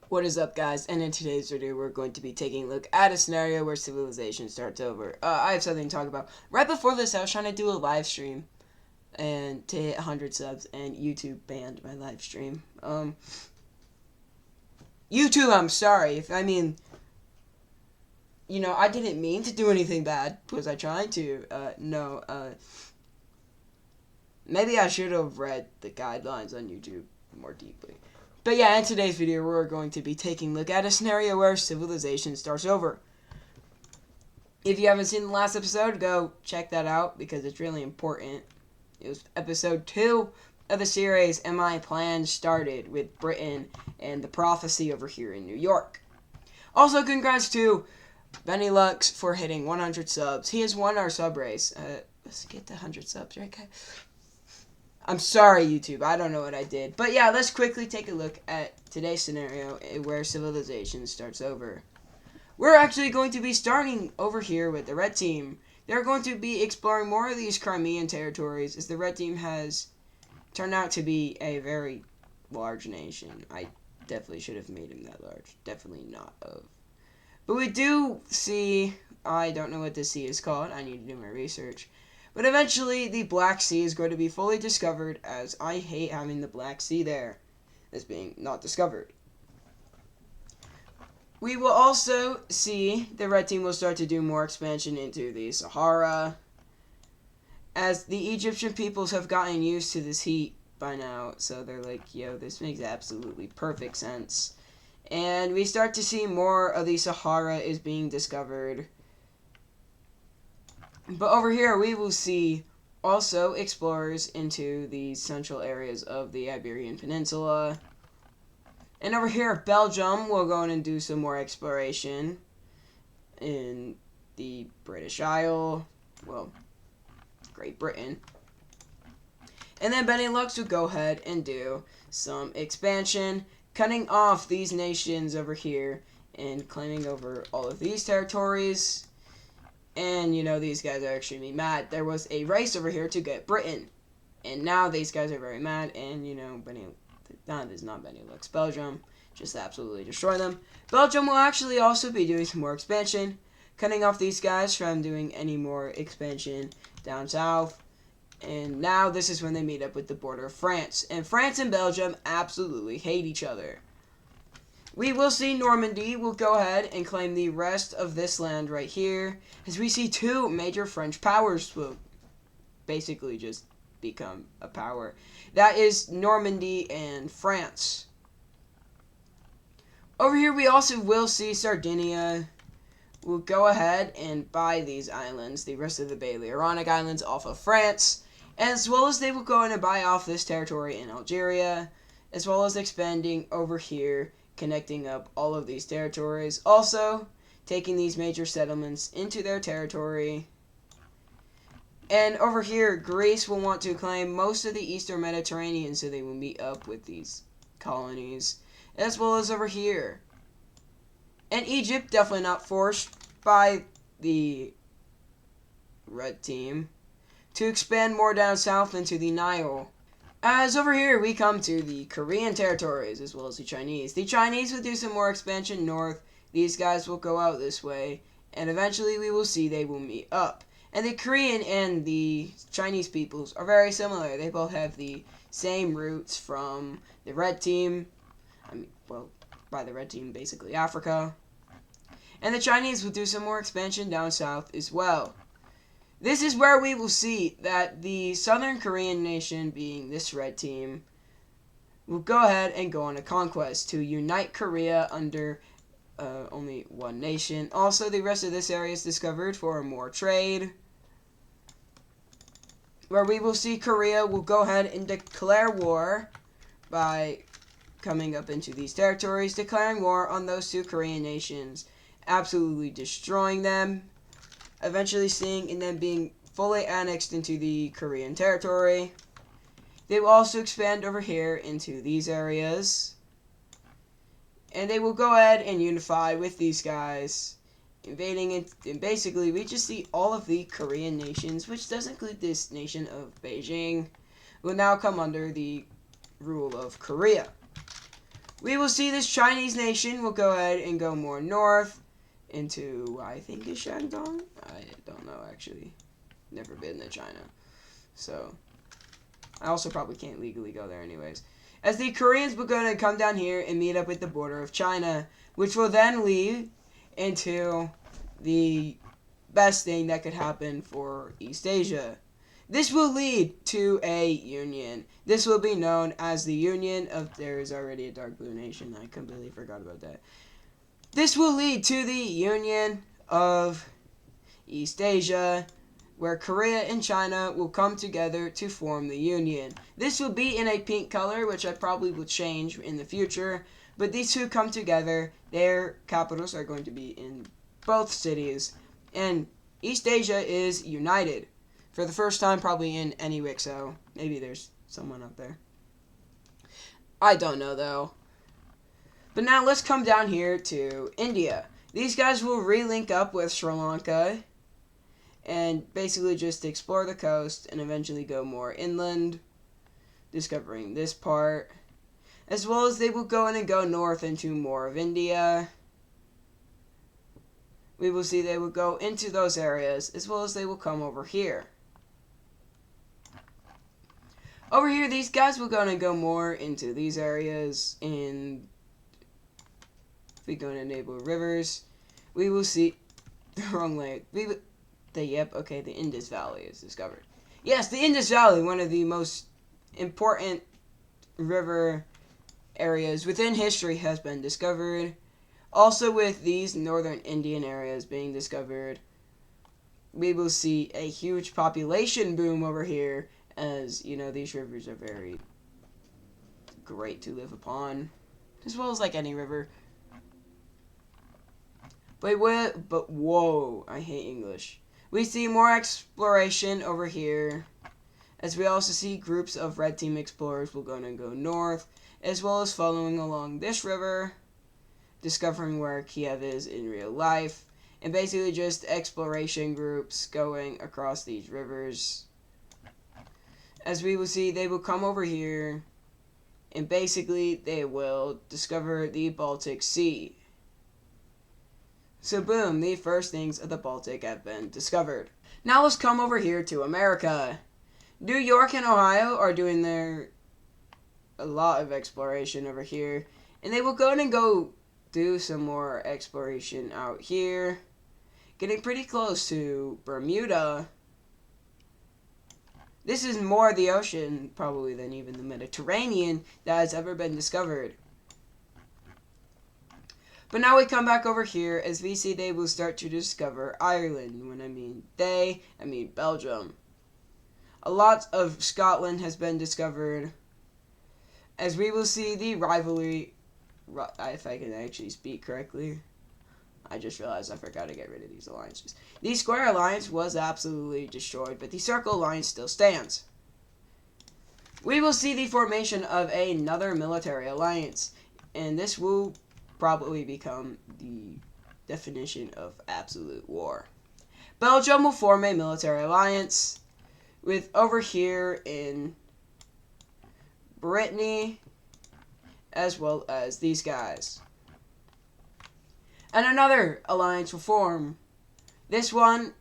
What is up, guys? And in today's video, we're going to be taking a look at a scenario where civilization starts over. I have something to talk about. Right before this, I was trying to do a live stream and to hit 100 subs, and YouTube banned my live stream. YouTube, I'm sorry. I didn't mean to do anything bad. Was I trying to? No. Maybe I should have read the guidelines on YouTube more deeply. But yeah, in today's video, we're going to be taking a look at a scenario where civilization starts over. If you haven't seen the last episode, go check that out because it's really important. It was episode 2 of the series, and my plan started with Britain and the prophecy over here in New York. Also, congrats to Benny Lux for hitting 100 subs. He has won our sub race. Let's get to 100 subs, right, guys? I'm sorry, YouTube. I don't know what I did. But yeah, let's quickly take a look at today's scenario where civilization starts over. We're actually going to be starting over here with the red team. They're going to be exploring more of these Crimean territories as the red team has turned out to be a very large nation. I definitely should have made him that large. Definitely not of. But we do see, I don't know what this sea is called. I need to do my research. But eventually, the Black Sea is going to be fully discovered, as I hate having the Black Sea there as being not discovered. We will also see the red team will start to do more expansion into the Sahara, as the Egyptian peoples have gotten used to this heat by now, so they're like, yo, this makes absolutely perfect sense. And we start to see more of the Sahara is being discovered. But over here, we will see also explorers into the central areas of the Iberian Peninsula. And over here, Belgium will go in and do some more exploration in the British Isle. Well, Great Britain. And then Benelux will go ahead and do some expansion, cutting off these nations over here and claiming over all of these territories. And, these guys are extremely mad. There was a race over here to get Britain. And now these guys are very mad. And, this is not Benelux. Belgium just absolutely destroy them. Belgium will actually also be doing some more expansion, cutting off these guys from doing any more expansion down south. And now this is when they meet up with the border of France. And France and Belgium absolutely hate each other. We will see Normandy will go ahead and claim the rest of this land right here, as we see two major French powers will basically just become a power. That is Normandy and France. Over here we also will see Sardinia will go ahead and buy these islands, the rest of the Balearic Islands, off of France, as well as they will go in and buy off this territory in Algeria, as well as expanding over here, connecting up all of these territories. Also, taking these major settlements into their territory. And over here, Greece will want to claim most of the Eastern Mediterranean, so they will meet up with these colonies, as well as over here. And Egypt, definitely not forced by the red team to expand more down south into the Nile. As over here, we come to the Korean territories, as well as the Chinese. The Chinese will do some more expansion north. These guys will go out this way. And eventually, we will see they will meet up. And the Korean and the Chinese peoples are very similar. They both have the same roots from the red team. By the red team, basically Africa. And the Chinese will do some more expansion down south as well. This is where we will see that the Southern Korean nation, being this red team, will go ahead and go on a conquest to unite Korea under only one nation. Also, the rest of this area is discovered for more trade, where we will see Korea will go ahead and declare war by coming up into these territories, declaring war on those two Korean nations, absolutely destroying them. Eventually seeing and then being fully annexed into the Korean territory. They will also expand over here into these areas. And they will go ahead and unify with these guys, invading it. And basically, we just see all of the Korean nations, which does include this nation of Beijing, will now come under the rule of Korea. We will see this Chinese nation will go ahead and go more north into, I think, is Shandong? I don't know, actually. Never been to China. So, I also probably can't legally go there anyways. As the Koreans will going to come down here and meet up with the border of China, which will then lead into the best thing that could happen for East Asia. This will lead to a union. This will be known as the Union of... There is already a dark blue nation. I completely forgot about that. This will lead to the Union of East Asia, where Korea and China will come together to form the Union. This will be in a pink color, which I probably will change in the future. But these two come together. Their capitals are going to be in both cities. And East Asia is united. For the first time, probably in any Wixo. Maybe there's someone up there. I don't know, though. But now let's come down here to India. These guys will relink up with Sri Lanka and basically just explore the coast and eventually go more inland, discovering this part. As well as they will go in and go north into more of India. We will see they will go into those areas, as well as they will come over here. Over here, these guys will go and go more into these areas, and if we go to enable rivers, we will see the wrong layer. The Indus Valley is discovered. Yes, the Indus Valley, one of the most important river areas within history, has been discovered. Also, with these northern Indian areas being discovered, we will see a huge population boom over here. As, you know, these rivers are very great to live upon. As well as, like, any river. But whoa, I hate English. We see more exploration over here. As we also see groups of red team explorers will go and go north. As well as following along this river. Discovering where Kiev is in real life. And basically just exploration groups going across these rivers. As we will see, they will come over here, and basically they will discover the Baltic Sea. So boom, the first things of the Baltic have been discovered. Now let's come over here to America. New York and Ohio are doing a lot of exploration over here, and they will go and go do some more exploration out here, getting pretty close to Bermuda. This is more the ocean, probably, than even the Mediterranean that has ever been discovered. But now we come back over here as we see they will start to discover Ireland. When I mean they, I mean Belgium. A lot of Scotland has been discovered. As we will see the rivalry, if I can actually speak correctly. I just realized I forgot to get rid of these alliances. The Square Alliance was absolutely destroyed, but the Circle Alliance still stands. We will see the formation of another military alliance, and this will probably become the definition of absolute war. Belgium will form a military alliance with over here in Brittany, as well as these guys. And another alliance will form. This one,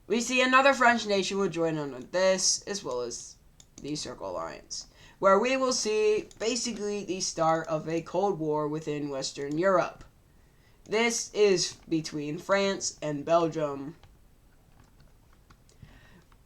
we see another French nation will join on with this, as well as the Circle Alliance, where we will see basically the start of a Cold War within Western Europe. This is between France and Belgium.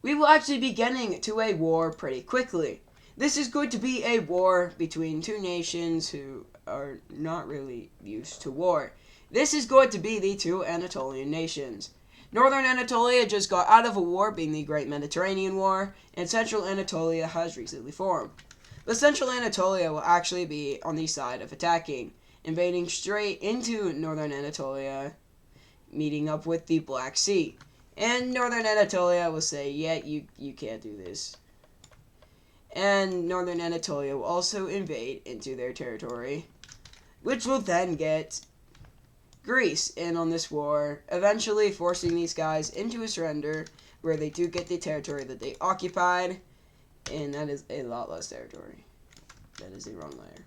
We will actually be getting to a war pretty quickly. This is going to be a war between two nations who are not really used to war. This is going to be the two Anatolian nations. Northern Anatolia just got out of a war, being the Great Mediterranean War, and Central Anatolia has recently formed. But Central Anatolia will actually be on the side of attacking, invading straight into Northern Anatolia, meeting up with the Black Sea. And Northern Anatolia will say, yeah, you can't do this. And Northern Anatolia will also invade into their territory, which will then get Greece in on this war, eventually forcing these guys into a surrender, where they do get the territory that they occupied, and that is a lot less territory. that is the wrong layer.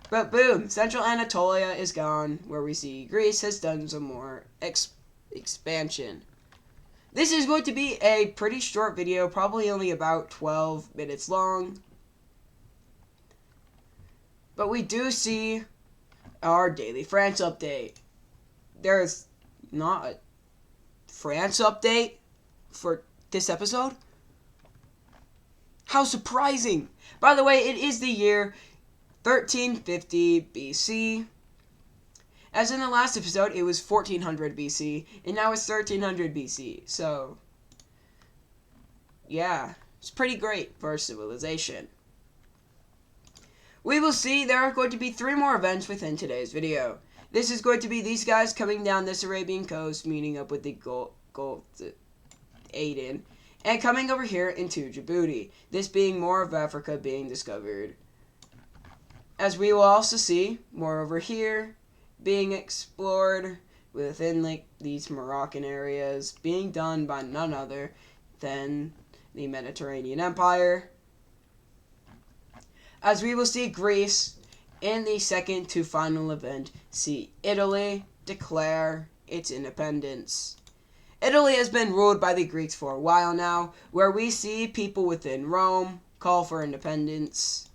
But boom, Central Anatolia is gone, where we see Greece has done some more expansion. This is going to be a pretty short video, probably only about 12 minutes long. But we do see our daily France update. There's not a France update for this episode. How surprising! By the way, it is the year 1350 BC. As in the last episode, it was 1400 BC, and now it's 1300 BC. So, yeah, it's pretty great for civilization. We will see there are going to be 3 more events within today's video. This is going to be these guys coming down this Arabian coast, meeting up with the Gulf Aden, and coming over here into Djibouti. This being more of Africa being discovered. As we will also see more over here being explored within like these Moroccan areas, being done by none other than the Mediterranean Empire. As we will see Greece in the second to final event, see Italy declare its independence. Italy has been ruled by the Greeks for a while now, where we see people within Rome call for independence.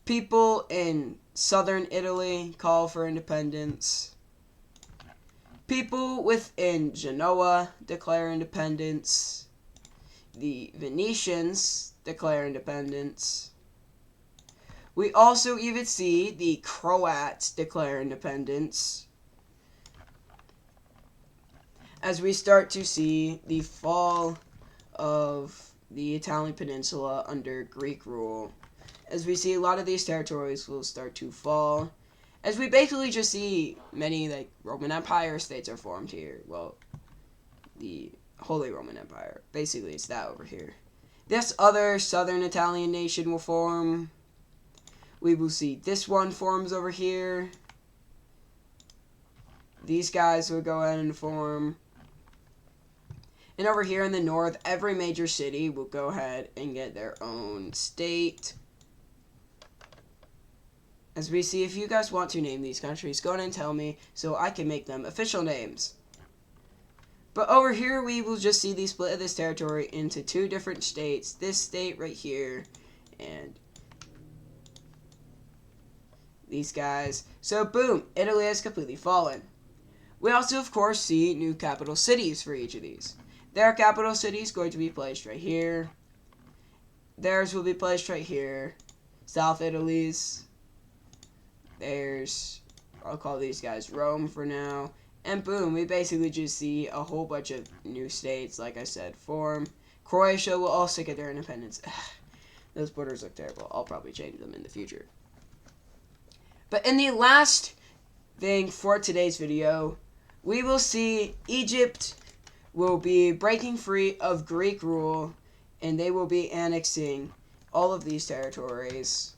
People in southern Italy call for independence. People within Genoa declare independence. The Venetians declare independence. We also even see the Croats declare independence. As we start to see the fall of the Italian peninsula under Greek rule. As we see a lot of these territories will start to fall. As we basically just see many like Roman Empire states are formed here. Well, the Holy Roman Empire. Basically, it's that over here. This other southern Italian nation will form. We will see this one forms over here. These guys will go ahead and form. And over here in the north, every major city will go ahead and get their own state. As we see, if you guys want to name these countries, go ahead and tell me so I can make them official names. But over here, we will just see the split of this territory into 2 different states. This state right here, and these guys. So boom, Italy has completely fallen. We also, of course, see new capital cities for each of these. Their capital city is going to be placed right here. Theirs will be placed right here. South Italy's. There's, I'll call these guys Rome for now. And boom, we basically just see a whole bunch of new states, like I said, form. Croatia will also get their independence. Those borders look terrible. I'll probably change them in the future. But in the last thing for today's video, we will see Egypt will be breaking free of Greek rule, and they will be annexing all of these territories.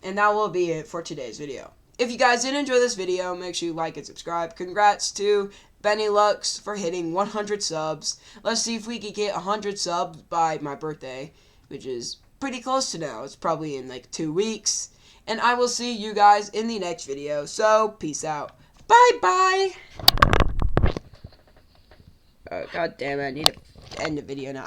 And that will be it for today's video. If you guys did enjoy this video, make sure you like and subscribe. Congrats to Benny Lux for hitting 100 subs. Let's see if we can get 100 subs by my birthday, which is pretty close to now. It's probably in like 2 weeks. And I will see you guys in the next video. So, peace out. Bye-bye. Oh, God damn it. I need to end the video now.